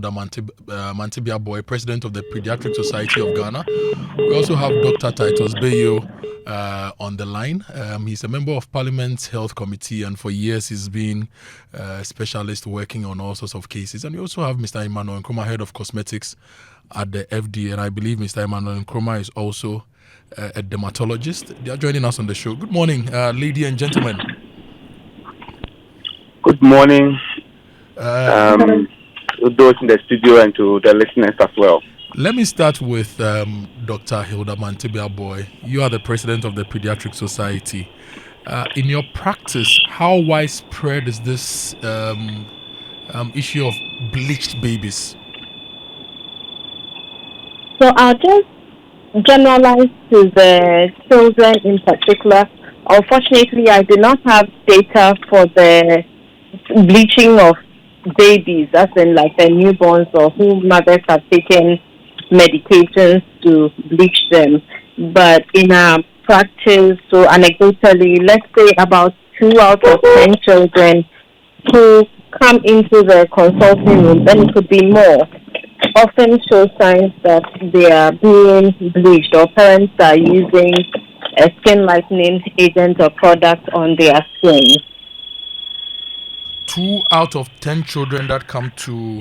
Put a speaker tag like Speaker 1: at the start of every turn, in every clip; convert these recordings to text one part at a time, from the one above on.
Speaker 1: Hilda Mantibia Boy, President of the Pediatric Society of Ghana. We also have Dr. Titus Bayo on the line. He's a member of Parliament's Health Committee, and for years he's been a specialist working on all sorts of cases. And we also have Mr. Emmanuel Nkrumah, Head of Cosmetics at the FDA, and I believe Mr. Emmanuel Nkrumah is also a dermatologist. They are joining us on the show. Good morning, ladies and gentlemen.
Speaker 2: Good morning, to those in the studio and to the listeners as well.
Speaker 1: Let me start with Dr. Hilda Mantibia Boy. You are the president of the Pediatric Society. In your practice, how widespread is this issue of bleached babies?
Speaker 3: So I'll just generalize to the children in particular. Unfortunately, I do not have data for the bleaching of babies, as in like the newborns or who mothers have taken medications to bleach them. But in our practice, so anecdotally, let's say about 2 out of 10 children who come into the consulting room, then it could be more, often show signs that they are being bleached or parents are using a skin lightening agent or product on their skin.
Speaker 1: 2 out of 10 children that come to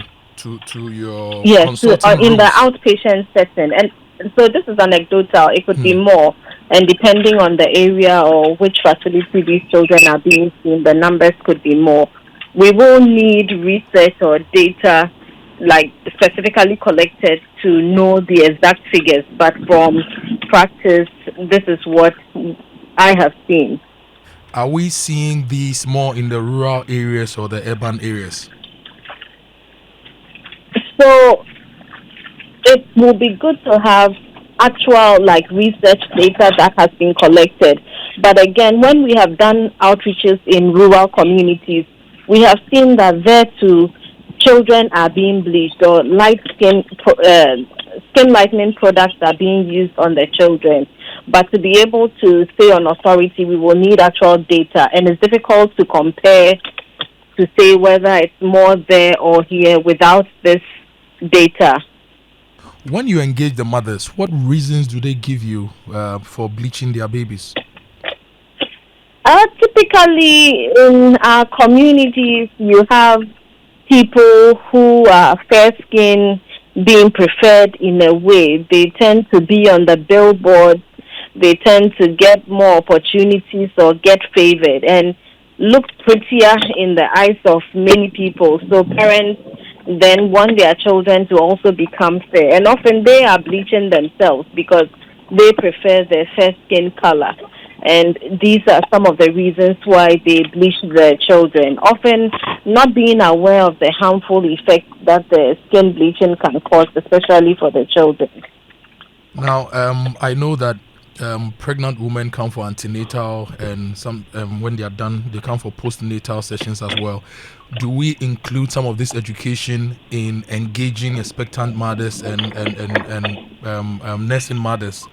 Speaker 1: your
Speaker 3: consulting
Speaker 1: rooms.
Speaker 3: In the outpatient setting. And so this is anecdotal. It could be more. And depending on the area or which facility these children are being seen, the numbers could be more. We will need research or data like specifically collected to know the exact figures. But from practice, this is what I have seen.
Speaker 1: Are we seeing these more in the rural areas or the urban areas?
Speaker 3: So it will be good to have actual like research data that has been collected. But again, when we have done outreaches in rural communities, we have seen that there too, children are being bleached or skin lightening products are being used on the children. But to be able to say on authority, we will need actual data. And it's difficult to compare to say whether it's more there or here without this data.
Speaker 1: When you engage the mothers, what reasons do they give you for bleaching their babies?
Speaker 3: Typically, in our communities, you have people who are fair skin being preferred in a way. They tend to be on the billboards. They tend to get more opportunities or get favored and look prettier in the eyes of many people. So parents then want their children to also become fair. And often they are bleaching themselves because they prefer their fair skin color. And these are some of the reasons why they bleach their children, often not being aware of the harmful effects that the skin bleaching can cause, especially for the children.
Speaker 1: Now, I know that pregnant women come for antenatal, and some when they are done, they come for postnatal sessions as well. Do we include some of this education in engaging expectant mothers and nursing mothers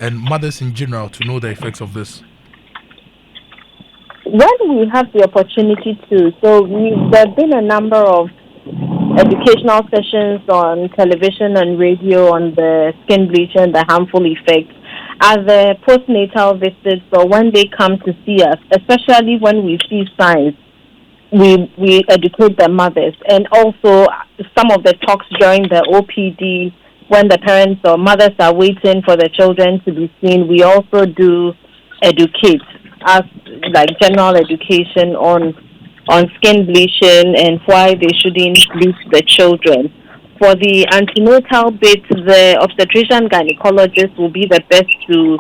Speaker 1: and mothers in general to know the effects of this?
Speaker 3: When we have the opportunity to, so there have been a number of educational sessions on television and radio on the skin bleaching, the harmful effects. At the postnatal visits or when they come to see us, especially when we see signs, we educate the mothers. And also some of the talks during the OPD, when the parents or mothers are waiting for the children to be seen, we also do educate as like general education on skin bleaching and why they shouldn't bleach the children. For the antenatal bit, the obstetrician gynecologist will be the best to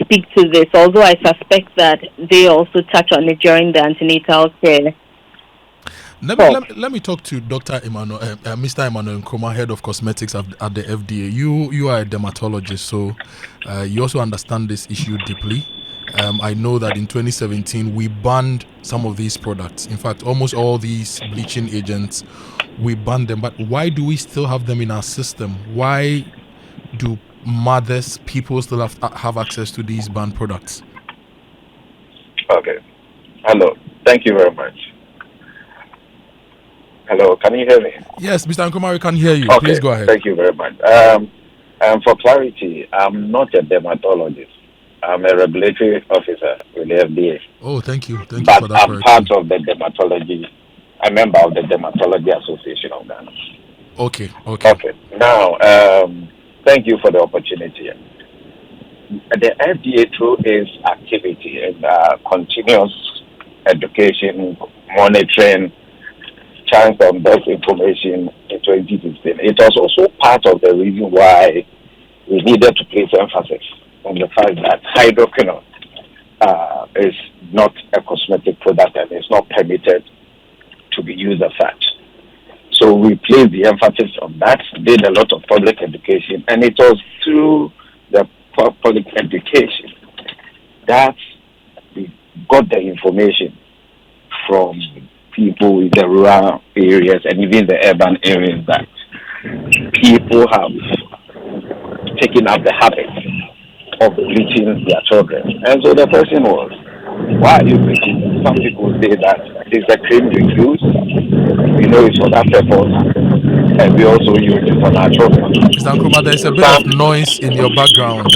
Speaker 3: speak to this, although I suspect that they also touch on it during the antenatal care.
Speaker 1: Let me talk to Dr. Mr. Emmanuel Nkrumah, Head of Cosmetics at the FDA. You are a dermatologist, so you also understand this issue deeply. I know that in 2017 we banned some of these products. In fact, almost all these bleaching agents, we banned them. But why do we still have them in our system? Why do people still have access to these banned products?
Speaker 2: Okay. Hello. Thank you very much.
Speaker 4: Hello, can you hear me?
Speaker 1: Yes, Mr. Nkrumah, we can hear you.
Speaker 4: Okay,
Speaker 1: Please go ahead.
Speaker 4: thank you very much. For clarity, I'm not a dermatologist. I'm a regulatory officer with the FDA.
Speaker 1: Oh, thank you. Thank you
Speaker 4: But
Speaker 1: for that
Speaker 4: I'm
Speaker 1: correction.
Speaker 4: part of the dermatology, a member of the Dermatology Association of Ghana.
Speaker 1: Okay.
Speaker 4: Okay. Now, thank you for the opportunity. The FDA, through its activity and continuous education, monitoring, chance on best information in 2016, it was also part of the reason why we needed to place emphasis on the fact that hydroquinone is not a cosmetic product and it's not permitted to be used as such. So we placed the emphasis on that, did a lot of public education, and it was through the public education that we got the information from people in the rural areas and even the urban areas that people have taken up the habit of bleaching their children. And so the question was, why are you bleaching? Some people say that it's the cream you use. We know it's for that purpose, and we also use it for our children.
Speaker 1: Mr. Nkrumah, there's a bit of noise in your background.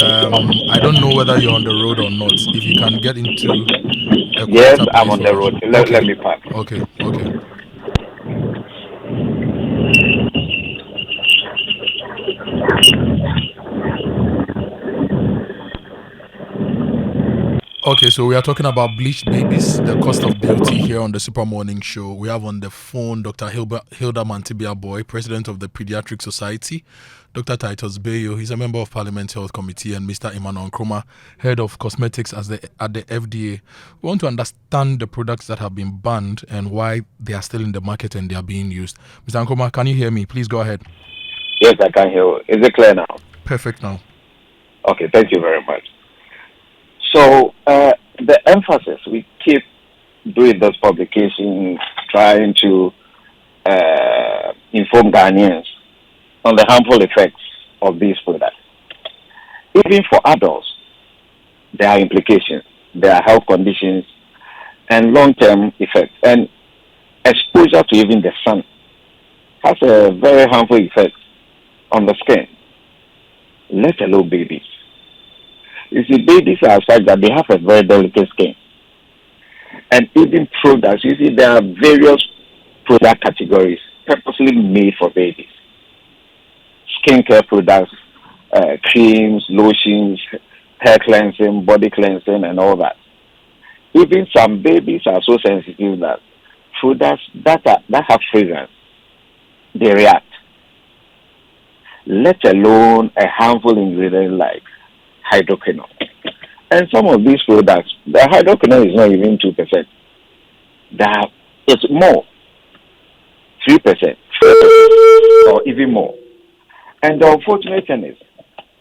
Speaker 1: I don't know whether you're on the road or not. If you can get into a
Speaker 4: Yes,
Speaker 1: quieter
Speaker 4: I'm
Speaker 1: place
Speaker 4: on
Speaker 1: for
Speaker 4: the
Speaker 1: us.
Speaker 4: road.
Speaker 1: Okay.
Speaker 4: Let me park.
Speaker 1: Okay. Okay, so we are talking about bleached babies, the cost of beauty here on the Super Morning Show. We have on the phone Dr. Hilda Mantibia Boy, President of the Pediatric Society, Dr. Titus Bayo, he's a member of Parliament Health Committee, and Mr. Emmanuel Nkrumah, Head of Cosmetics at the FDA. We want to understand the products that have been banned and why they are still in the market and they are being used. Mr. Nkrumah, can you hear me? Please go ahead.
Speaker 4: Yes, I can hear you. Is it clear now?
Speaker 1: Perfect now.
Speaker 4: Okay, thank you very much. So the emphasis, we keep doing this publication, trying to inform Ghanaians on the harmful effects of these products. Even for adults, there are implications, there are health conditions, and long-term effects. And exposure to even the sun has a very harmful effect on the skin, let alone babies. You see, babies are such that they have a very delicate skin. And even products, you see, there are various product categories purposely made for babies. Skincare products, creams, lotions, hair cleansing, body cleansing, and all that. Even some babies are so sensitive that products that have fragrance, they react. Let alone a harmful ingredient like hydroquinone. And some of these products, the hydroquinone is not even 2%. It's more, 3%, 4%, or even more. And the unfortunate thing is,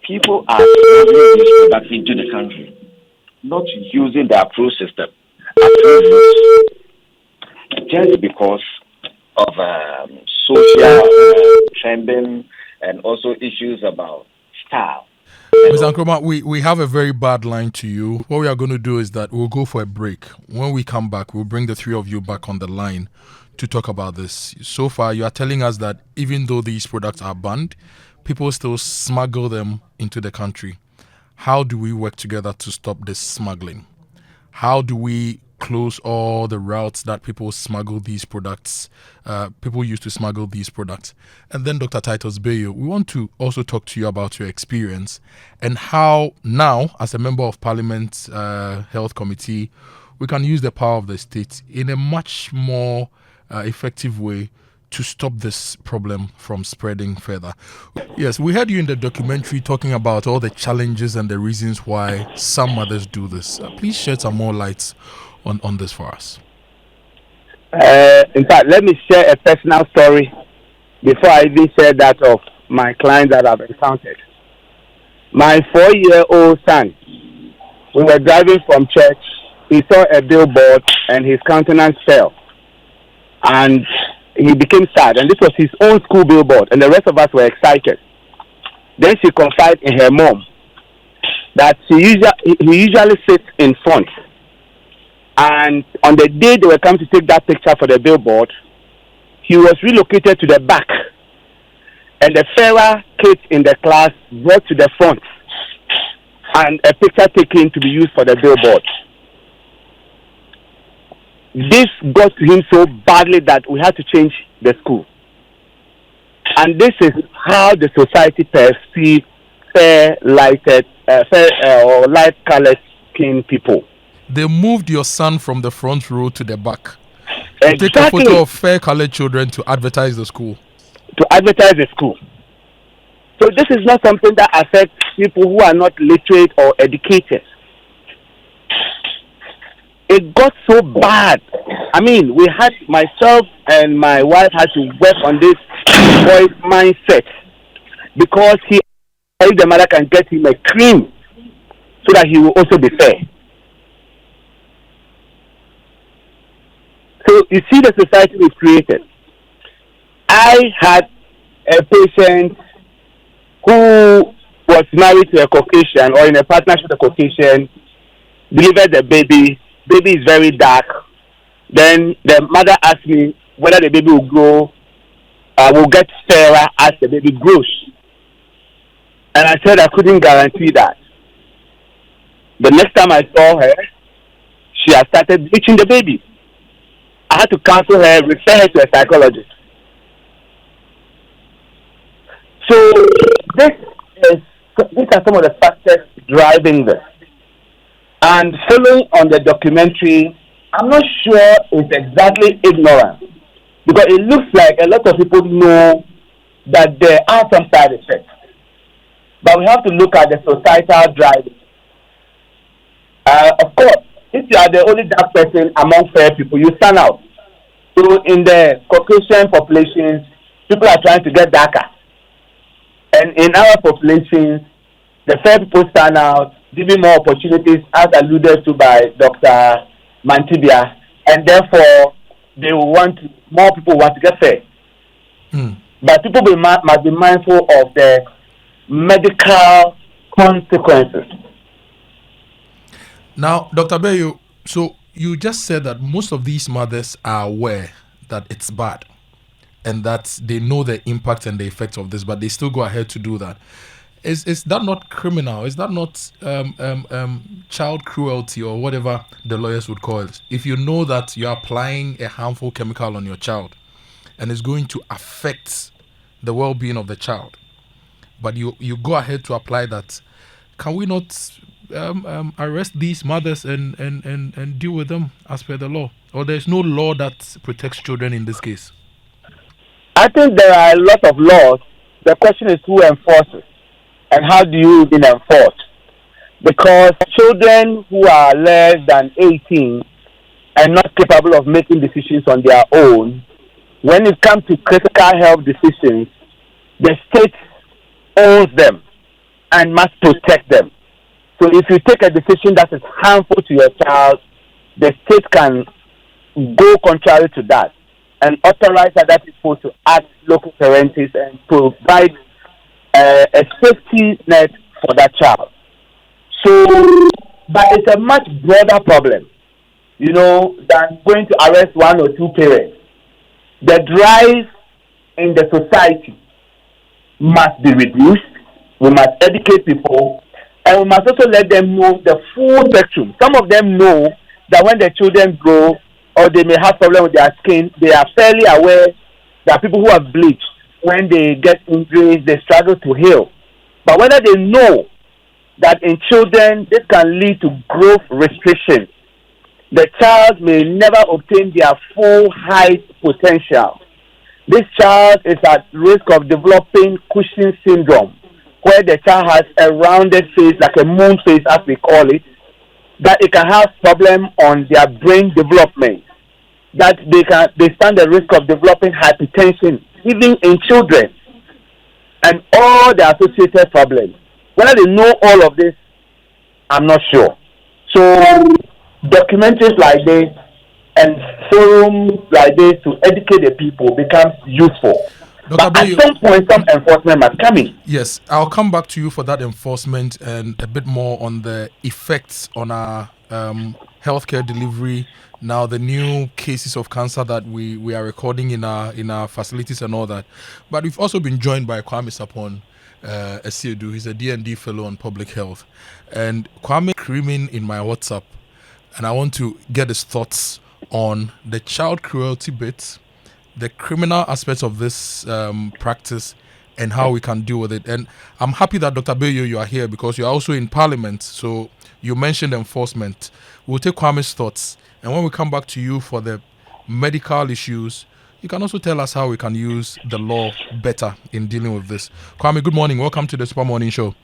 Speaker 4: people are smuggling these products into the country, not using the approved system, approved routes, just because of social trending and also issues about style.
Speaker 1: Mr. Nkrumah, we have a very bad line to you. What we are going to do is that we'll go for a break. When we come back, we'll bring the three of you back on the line to talk about this. So far, you are telling us that even though these products are banned, people still smuggle them into the country. How do we work together to stop this smuggling? How do we close all the routes that people smuggle these products, people used to smuggle these products? And then Dr. Titus Bayo, we want to also talk to you about your experience and how now, as a member of Parliament Health Committee, we can use the power of the state in a much more effective way to stop this problem from spreading further. Yes, we heard you in the documentary talking about all the challenges and the reasons why some mothers do this. Please shed some more lights on this for us.
Speaker 5: In fact, let me share a personal story before I even share that of my clients that I've encountered. My 4-year-old son, we were driving from church. He saw a billboard and his countenance fell. And he became sad. And this was his own school billboard. And the rest of us were excited. Then she confided in her mom that he usually sits in front. And on the day they were coming to take that picture for the billboard, he was relocated to the back, and the fairer kids in the class brought to the front, and a picture taken to be used for the billboard. This got to him so badly that we had to change the school. And this is how the society perceives fair-lighted, or light-colored skin people.
Speaker 1: They moved your son from the front row to the back.
Speaker 5: Exactly.
Speaker 1: Take a photo of fair-colored children to advertise the school.
Speaker 5: To advertise the school. So this is not something that affects people who are not literate or educated. It got so bad. I mean, myself and my wife had to work on this boy's mindset, because if the mother can get him a cream so that he will also be fair. So you see the society we created. I had a patient who was married to a Caucasian, or in a partnership with a Caucasian, delivered the baby. Baby is very dark. Then the mother asked me whether the baby will grow, will get fairer as the baby grows. And I said I couldn't guarantee that. The next time I saw her, she had started bleaching the baby. I had to counsel her, refer her to a psychologist. So these are some of the factors driving this. And following on the documentary, I'm not sure it's exactly ignorance, because it looks like a lot of people know that there are some side effects. But we have to look at the societal driving. Of course, if you are the only dark person among fair people, you stand out. So in the Caucasian populations, people are trying to get darker. And in our populations, the fair people stand out, giving more opportunities, as alluded to by Dr. Mantibia, and therefore more people want to get fair. But people must be mindful of the medical consequences.
Speaker 1: Now, Dr. Bayo, so you just said that most of these mothers are aware that it's bad and that they know the impact and the effects of this, but they still go ahead to do that. Is that not criminal? Is that not child cruelty or whatever the lawyers would call it? If you know that you're applying a harmful chemical on your child and it's going to affect the well-being of the child, but you go ahead to apply that, can we not arrest these mothers and deal with them as per the law? Or there's no law that protects children in this case?
Speaker 5: I think there are a lot of laws. The question is who enforces. And how do you even enforce? Because children who are less than 18 and not capable of making decisions on their own, when it comes to critical health decisions, the state owns them and must protect them. So if you take a decision that is harmful to your child, the state can go contrary to that and authorize other people to act local parentis and provide a safety net for that child. So, but it's a much broader problem, than going to arrest one or two parents. The drive in the society must be reduced. We must educate people, and we must also let them know the full spectrum. Some of them know that when their children grow or they may have problems with their skin, they are fairly aware that people who have bleached, when they get injuries, they struggle to heal. But whether they know that in children this can lead to growth restriction, the child may never obtain their full height potential. This child is at risk of developing Cushing syndrome, where the child has a rounded face, like a moon face as we call it, that it can have problem on their brain development, that they stand the risk of developing hypertension, even in children, and all the associated problems. Whether they know all of this, I'm not sure. So documentaries like this and forums like this to educate the people becomes useful. But at some point, some enforcement must come in.
Speaker 1: Yes, I'll come back to you for that enforcement and a bit more on the effects on our healthcare delivery, now the new cases of cancer that we are recording in our facilities and all that. But we've also been joined by Kwame Sapon Esiedu. He's a D&D fellow on public health. And Kwame screaming in my WhatsApp, and I want to get his thoughts on the child cruelty bit, the criminal aspects of this practice, and how we can deal with it. And I'm happy that Dr. Bayo, you are here because you are also in Parliament. So you mentioned enforcement. We'll take Kwame's thoughts. And when we come back to you for the medical issues, you can also tell us how we can use the law better in dealing with this. Kwame, good morning. Welcome to the Super Morning Show.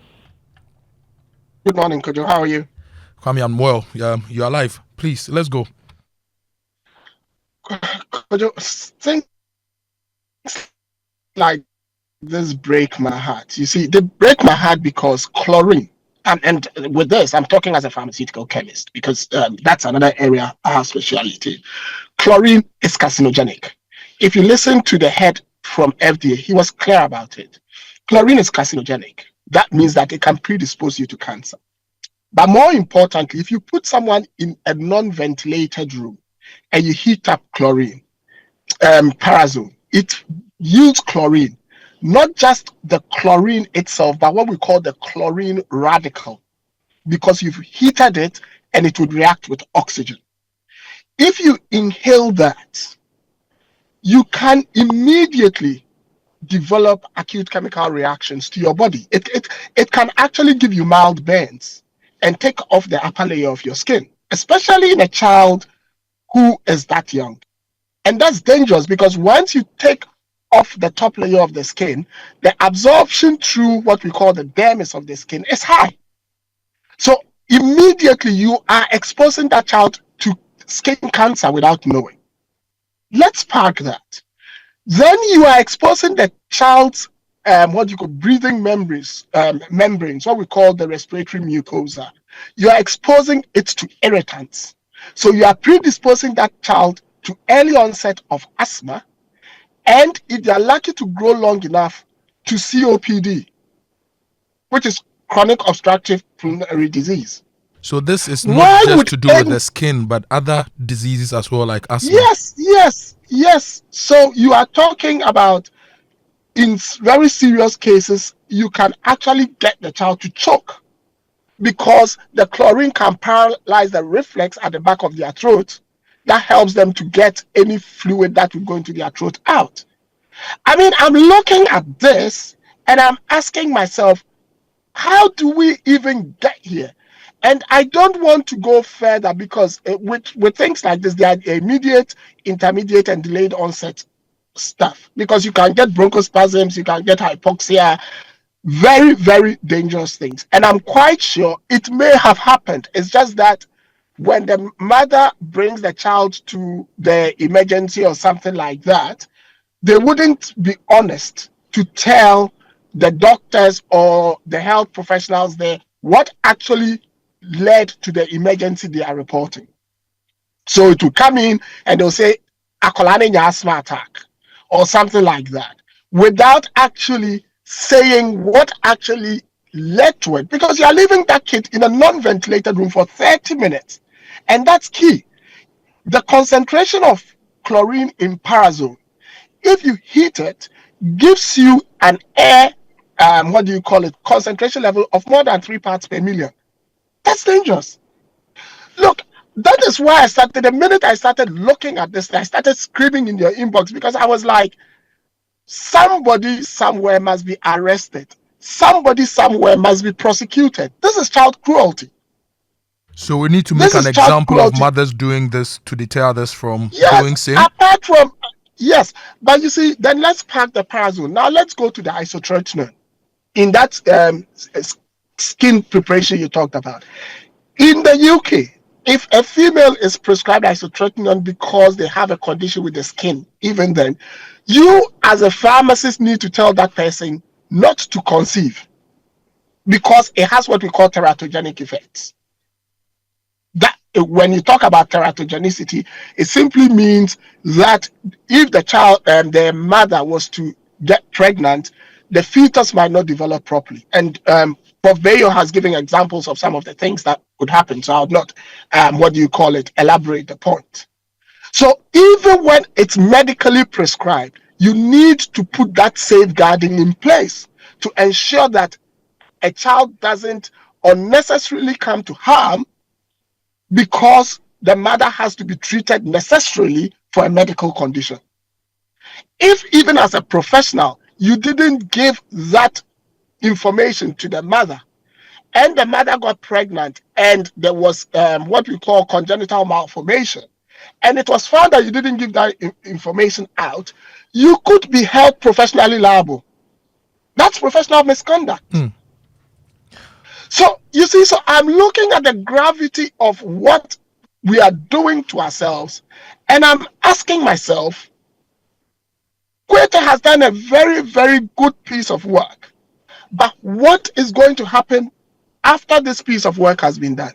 Speaker 6: Good morning, Kojo. How are you?
Speaker 1: Kwame, I'm well. You're alive. Please, let's go.
Speaker 6: Kojo, things like this break my heart. You see, they break my heart because chlorine, and with this, I'm talking as a pharmaceutical chemist because that's another area I have specialty. Chlorine is carcinogenic. If you listen to the head from FDA, he was clear about it. Chlorine is carcinogenic. That means that it can predispose you to cancer. But more importantly, if you put someone in a non-ventilated room and you heat up chlorine, parazone, it yields chlorine. Not just the chlorine itself, but what we call the chlorine radical, because you've heated it and it would react with oxygen. If you inhale that, you can immediately develop acute chemical reactions to your body. It can actually give you mild burns and take off the upper layer of your skin, especially in a child who is that young. And that's dangerous because once you take off the top layer of the skin, the absorption through what we call the dermis of the skin is high. So immediately you are exposing that child to skin cancer without knowing. Let's park that. Then you are exposing the child's what you call breathing membranes, what we call the respiratory mucosa. You are exposing it to irritants. So you are predisposing that child to early onset of asthma, and if they are lucky to grow long enough, to COPD, which is chronic obstructive pulmonary disease.
Speaker 1: So this is not just to do with the skin, but other diseases as well, like asthma.
Speaker 6: Yes. So you are talking about, in very serious cases, you can actually get the child to choke because the chlorine can paralyze the reflex at the back of their throat. That helps them to get any fluid that will go into their throat out. I mean, I'm looking at this and I'm asking myself, how do we even get here? And I don't want to go further because with things like this, there are immediate, intermediate, and delayed onset stuff. Because you can get bronchospasms, you can get hypoxia, very, very dangerous things. And I'm quite sure it may have happened. It's just that when the mother brings the child to the emergency or something like that, they wouldn't be honest to tell the doctors or the health professionals there what actually led to the emergency they are reporting. So it will come in and they'll say, "Akolane asthma attack," or something like that, without actually saying what actually led to it, because you are leaving that kid in a non-ventilated room for 30 minutes. And that's key. The concentration of chlorine in parazone, if you heat it, gives you an air, concentration level of more than 3 parts per million. That's dangerous. Look, that is why the minute I started looking at this, I started screaming in your inbox because I was like, somebody somewhere must be arrested. Somebody somewhere must be prosecuted. This is child cruelty.
Speaker 1: So we need to make an example of mothers doing this to deter others from doing same?
Speaker 6: Apart from, yes. But you see, then let's park the parazone. Now let's go to the isotretinoin. In that skin preparation you talked about. In the UK, if a female is prescribed isotretinoin because they have a condition with the skin, even then, you as a pharmacist need to tell that person not to conceive because it has what we call teratogenic effects. That when you talk about teratogenicity, it simply means that if the child and the mother was to get pregnant, the fetus might not develop properly. And Prof. Bayo has given examples of some of the things that could happen. So I'll not, elaborate the point. So even when it's medically prescribed, you need to put that safeguarding in place to ensure that a child doesn't unnecessarily come to harm because the mother has to be treated necessarily for a medical condition. If even as a professional, you didn't give that information to the mother, and the mother got pregnant, and there was what we call congenital malformation, and it was found that you didn't give that information out, you could be held professionally liable. That's professional misconduct. So you see, so I'm looking at the gravity of what we are doing to ourselves, and I'm asking myself, Queta has done a very, very good piece of work, but what is going to happen after this piece of work has been done?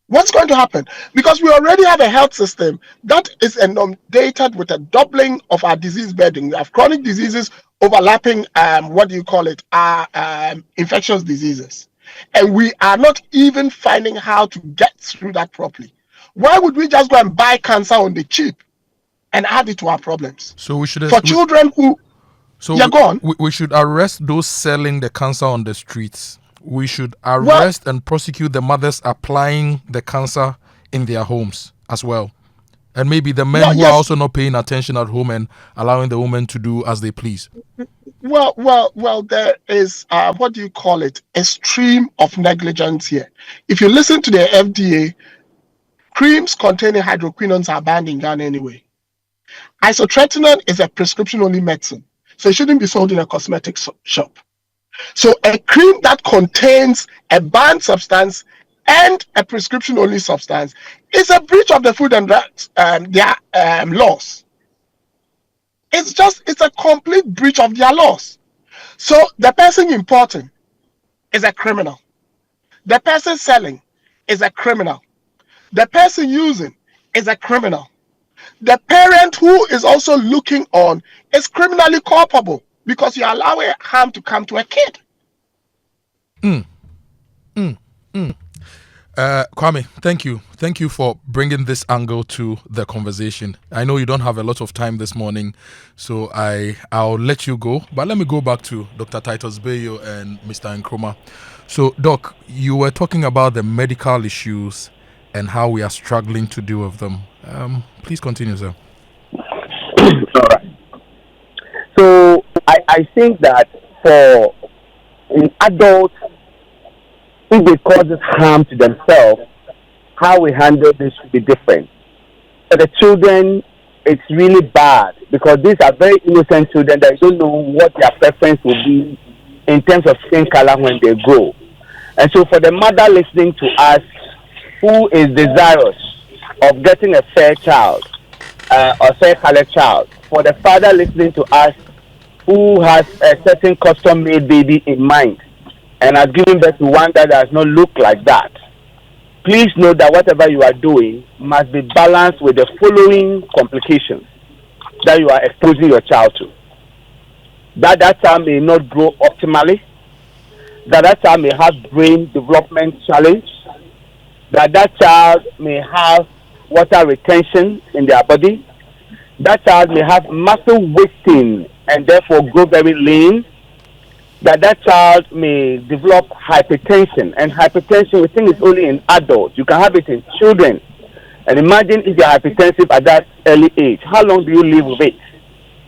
Speaker 6: What's going to happen? Because we already have a health system that is inundated with a doubling of our disease burden. We have chronic diseases overlapping, infectious diseases. And we are not even finding how to get through that properly. Why would we just go and buy cancer on the cheap and add it to our problems?
Speaker 1: So we should...
Speaker 6: For children who...
Speaker 1: we should arrest those selling the cancer on the streets. We should arrest and prosecute the mothers applying the cancer in their homes as well. And maybe the men who are also not paying attention at home and allowing the women to do as they please.
Speaker 6: Well, there is, a stream of negligence here. If you listen to the FDA, creams containing hydroquinones are banned in Ghana anyway. Isotretinoin is a prescription-only medicine, so it shouldn't be sold in a cosmetic shop. So a cream that contains a banned substance and a prescription-only substance is a breach of the Food and Drugs laws. It's a complete breach of their laws. So the person importing is a criminal. The person selling is a criminal. The person using is a criminal. The parent who is also looking on is criminally culpable because you allow harm to come to a kid.
Speaker 1: Kwame, thank you. Thank you for bringing this angle to the conversation. I know you don't have a lot of time this morning, so I'll let you go. But let me go back to Dr. Titus Bayo and Mr. Nkrumah. So, Doc, you were talking about the medical issues and how we are struggling to deal with them. Please continue, sir.
Speaker 5: All right. So, I think that for an adult, if they cause harm to themselves, how we handle this should be different. For the children, it's really bad because these are very innocent children that don't know what their preference will be in terms of skin color when they grow. And so for the mother listening to us who is desirous of getting a fair child or fair colored child, for the father listening to us who has a certain custom-made baby in mind and has given birth to one that does not look like that, please know that whatever you are doing must be balanced with the following complications that you are exposing your child to. That child may not grow optimally, that child may have brain development challenge, that child may have water retention in their body, that child may have muscle wasting and therefore grow very lean, that child may develop hypertension, and hypertension we think is only in adults. You can have it in children. And imagine if you're hypertensive at that early age, how long do you live with it?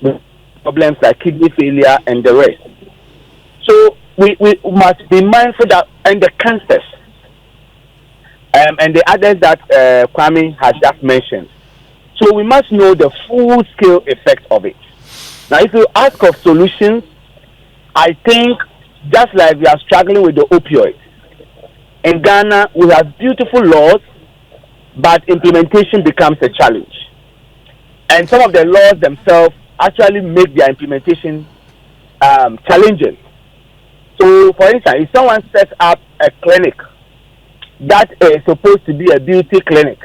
Speaker 5: With problems like kidney failure and the rest. So we must be mindful that, and the cancers, and the others that Kwame has just mentioned. So we must know the full scale effect of it. Now, if you ask of solutions, I think just like we are struggling with the opioids, in Ghana we have beautiful laws, but implementation becomes a challenge. And some of the laws themselves actually make their implementation challenging. So, for instance, if someone sets up a clinic that is supposed to be a beauty clinic,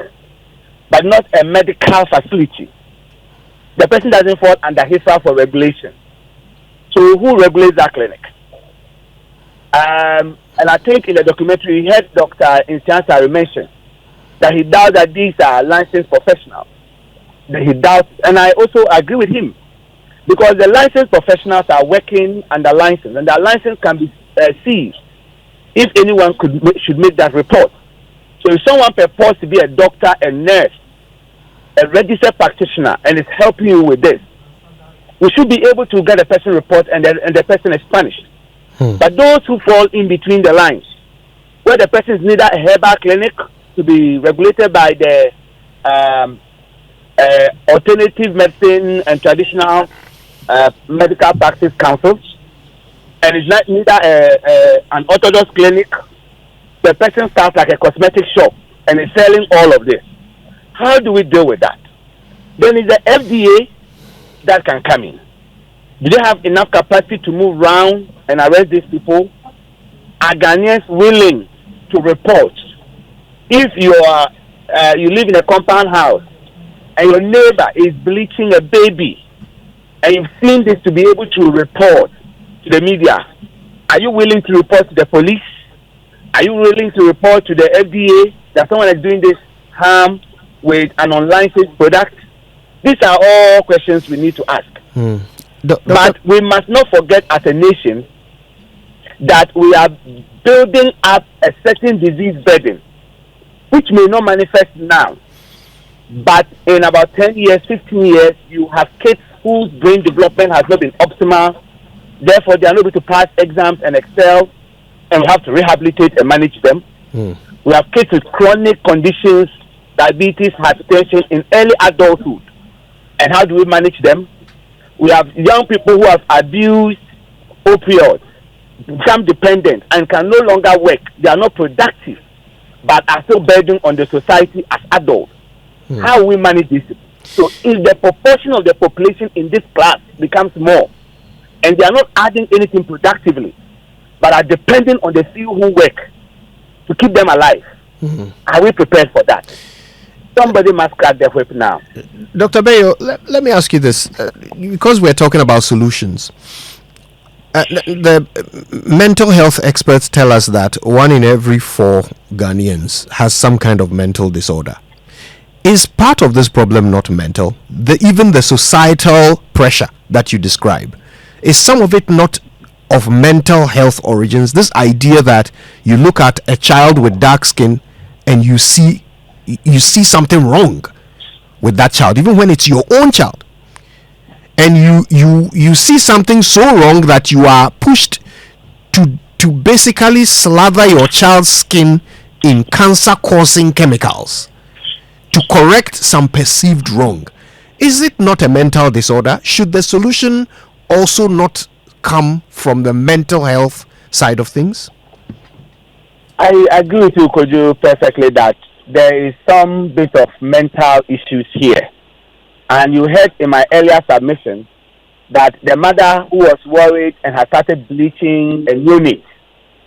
Speaker 5: but not a medical facility, the person doesn't fall under HIPAA for regulation. So who regulates that clinic? And I think in the documentary, you heard Dr. Insiansari mention that he doubts that these are licensed professionals. That he doubts, and I also agree with him, because the licensed professionals are working under license, and that license can be seized if anyone should make that report. So if someone purports to be a doctor, a nurse, a registered practitioner, and is helping you with this, we should be able to get a person report, and the person is punished. But those who fall in between the lines, where the person is neither a herbal clinic to be regulated by the alternative medicine and traditional medical practice councils, and it's not neither an orthodox clinic, the person starts like a cosmetic shop and is selling all of this. How do we deal with that? Then it's the FDA that can come in. Do they have enough capacity to move around and arrest these people? Are Ghanaians willing to report? If you live in a compound house and your neighbor is bleaching a baby, and you've seen this to be able to report to the media, are you willing to report to the police? Are you willing to report to the FDA that someone is doing this harm with an unlicensed product? These are all questions we need to ask. But we must not forget as a nation that we are building up a certain disease burden, which may not manifest now, but in about 10 years, 15 years, you have kids whose brain development has not been optimal, therefore they are not able to pass exams and excel, and we have to rehabilitate and manage them. We have kids with chronic conditions, diabetes, hypertension in early adulthood, and how do we manage them? We have young people who have abused opioids, become dependent, and can no longer work. They are not productive, but are still burden on the society as adults. How will we manage this? So if the proportion of the population in this class becomes more, and they are not adding anything productively, but are depending on the few who work to keep them alive, are we prepared for that? Somebody must crack the whip now.
Speaker 7: Dr. Bayo, let me ask you this. Because we're talking about solutions, the mental health experts tell us that 1 in every 4 Ghanaians has some kind of mental disorder. Is part of this problem not mental? Even the societal pressure that you describe, is some of it not of mental health origins? This idea that you look at a child with dark skin and you see something wrong with that child, even when it's your own child, and you see something so wrong that you are pushed to basically slather your child's skin in cancer-causing chemicals to correct some perceived wrong. Is it not a mental disorder? Should the solution also not come from the mental health side of things?
Speaker 5: I agree with you, Kojo, perfectly that there is some bit of mental issues here. And you heard in my earlier submission that the mother who was worried and had started bleaching a unit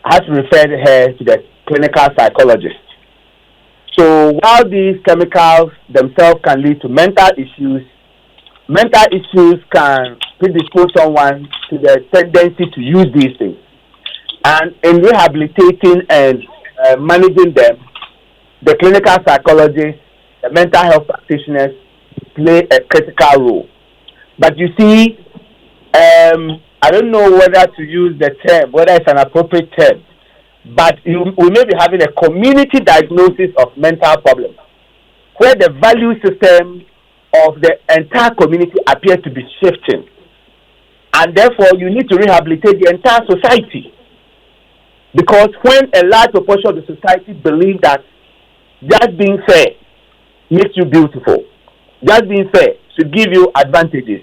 Speaker 5: has referred her to the clinical psychologist. So while these chemicals themselves can lead to mental issues can predispose someone to the tendency to use these things. And in rehabilitating and managing them, the clinical psychologists, the mental health practitioners play a critical role. But you see, I don't know whether to use the term, whether it's an appropriate term, but we may be having a community diagnosis of mental problems, where the value system of the entire community appears to be shifting. And therefore, you need to rehabilitate the entire society. Because when a large proportion of the society believe that just being fair makes you beautiful, just being fair should give you advantages.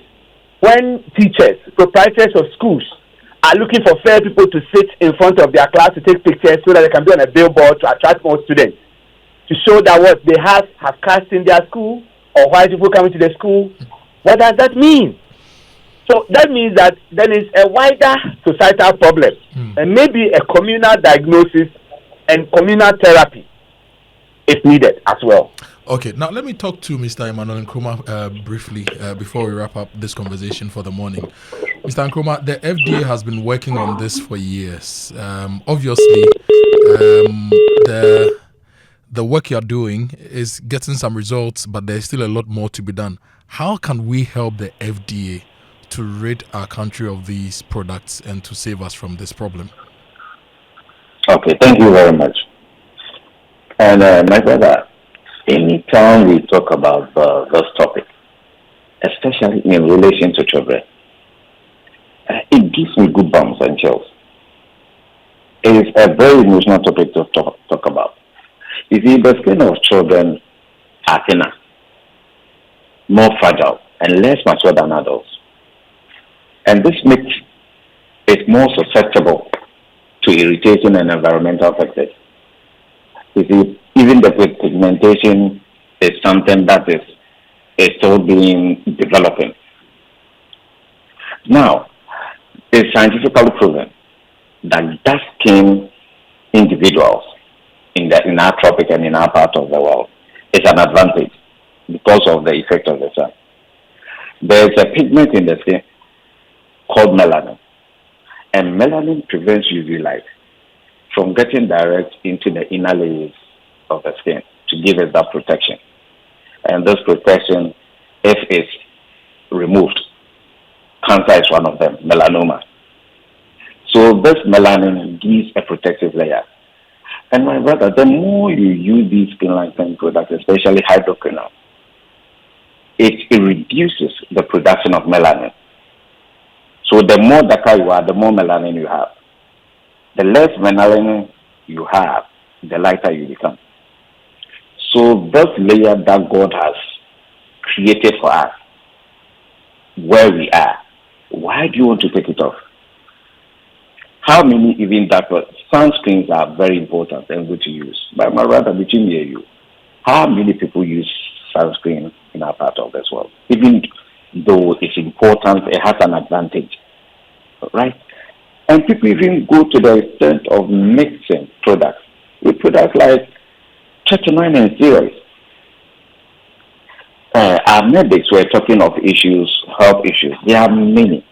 Speaker 5: When teachers, proprietors of schools are looking for fair people to sit in front of their class to take pictures so that they can be on a billboard to attract more students, to show that what they have caste in their school, or white people coming to the school, what does that mean? So that means that there is a wider societal problem, and maybe a communal diagnosis and communal therapy is needed as well.
Speaker 1: Okay, now let me talk to Mr. Emmanuel Nkrumah briefly before we wrap up this conversation for the morning. Mr. Nkrumah, the FDA has been working on this for years. Obviously, the work you're doing is getting some results, but there's still a lot more to be done. How can we help the FDA to rid our country of these products and to save us from this problem?
Speaker 4: Okay, thank you very much. And my brother, anytime we talk about this topic, especially in relation to children, it gives me good bumps and chills. It is a very emotional topic to talk about. You see, the skin of children are thinner, more fragile, and less mature than adults. And this makes it more susceptible to irritation and environmental factors. You see, even the pigmentation is something that is still being developing. Now, it's scientifically proven that dark-skinned individuals in our tropic and in our part of the world is an advantage because of the effect of the sun. There is a pigment in the skin called melanin, and melanin prevents UV light from getting direct into the inner layers of the skin to give us that protection. And this protection, if it's removed, cancer is one of them, melanoma. So this melanin gives a protective layer. And my brother, the more you use these skin lightening products, especially hydroquinone, it reduces the production of melanin. So the more darker you are, the more melanin you have. The less melanin you have, the lighter you become. So this layer that God has created for us, where we are, why do you want to take it off? How many even that sunscreens are very important and good to use? But my brother, between me and you, how many people use sunscreen in our part of this world? Even though it's important, it has an advantage, right? And people even go to the extent of mixing products with products like tretinoin and steroids. Our medics were talking of issues, health issues. There are many.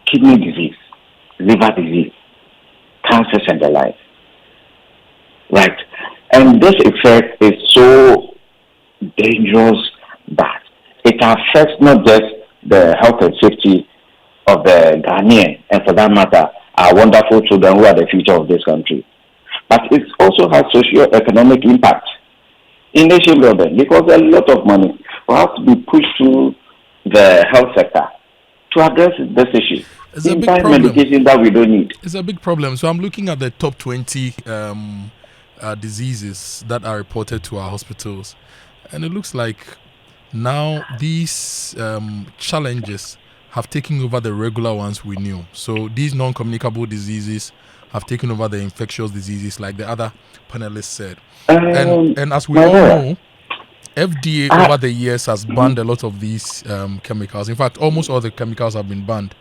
Speaker 4: Kidney disease, liver disease, cancers and the like. Right? And this effect is so dangerous that it affects not just the health and safety of the Ghanaian, and for that matter, our wonderful children who are the future of this country, but it also has socio-economic impact in nation building because a lot of money will have to be pushed through the health sector to address this issue.
Speaker 1: It's a big problem.
Speaker 4: Medication that we don't need.
Speaker 1: It's a big problem. So I'm looking at the top 20 diseases that are reported to our hospitals, and it looks like now these challenges have taken over the regular ones we knew. So these non-communicable diseases have taken over the infectious diseases, like the other panelists said. And as we all know, FDA over the years has banned a lot of these chemicals. In fact, almost all the chemicals have been banned,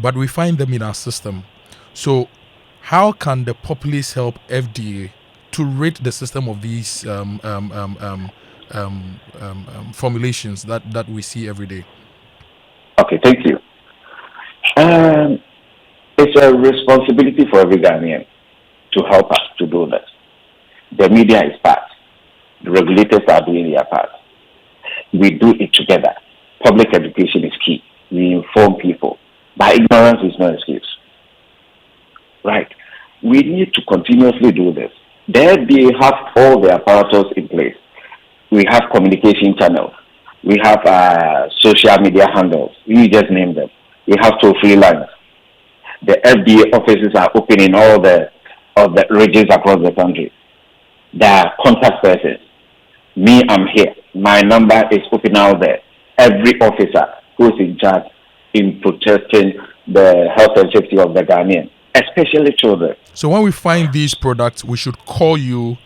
Speaker 1: but we find them in our system. So how can the populace help FDA to rid the system of these formulations that we see every day?
Speaker 4: Okay, thank you. It's a responsibility for every Ghanaian to help us to do this. The media is part. The regulators are doing their part. We do it together. Public education is key. We inform people. But ignorance is no excuse. Right? We need to continuously do this. The FDA have all the apparatus in place. We have communication channels. We have social media handles. You just name them. We have toll-free lines. The FDA offices are open in all the regions across the country. There are contact persons. Me, I'm here. My number is open out there. Every officer who is in charge in protecting the health and safety of the Ghanaian, especially children.
Speaker 1: So when we find these products, we should call you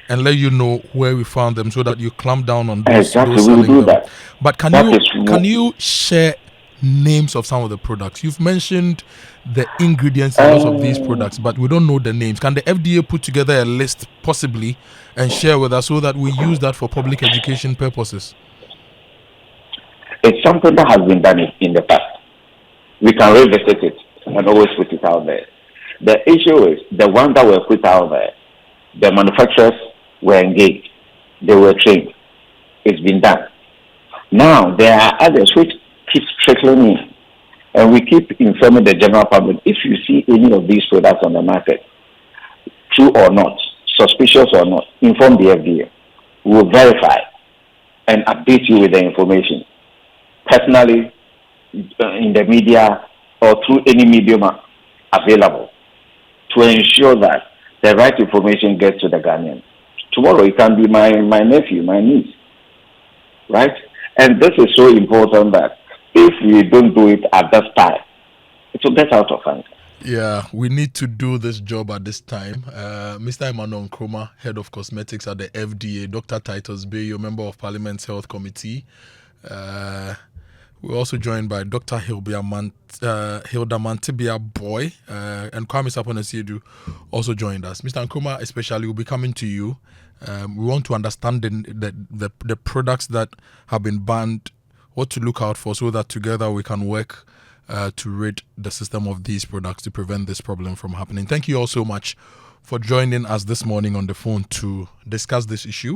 Speaker 1: and let you know where we found them so that you clamp down on those,
Speaker 4: exactly,
Speaker 1: those
Speaker 4: we'll
Speaker 1: selling
Speaker 4: do
Speaker 1: them.
Speaker 4: that.
Speaker 1: But can you share names of some of the products? You've mentioned the ingredients in most of these products, but we don't know the names. Can the FDA put together a list possibly and share with us so that we use that for public education purposes?
Speaker 4: It's something that has been done in the past. we can revisit it and always put it out there. The issue is the ones that were put out there, the manufacturers were engaged, they were trained, it's been done. Now there are others which keep trickling in, and we keep informing the general public. If you see any of these products on the market, true or not, suspicious or not, inform the FDA. We will verify and update you with the information personally, in the media, or through any medium available to ensure that the right information gets to the Ghanaian. Tomorrow it can be my nephew, my niece, right? And this is so important that if we don't do it at this time, it will get out of hand.
Speaker 1: Yeah, we need to do this job at this time. Mr. Emmanuel Nkrumah, Head of Cosmetics at the FDA, Dr. Titus Bayo, Member of Parliament's Health Committee. We're also joined by Dr. Hilda Mantibia Boy and Kwame Saponasiedu also joined us. Mr. Nkrumah especially will be coming to you. We want to understand the products that have been banned, what to look out for, so that together we can work to rid the system of these products to prevent this problem from happening. Thank you all so much for joining us this morning on the phone to discuss this issue.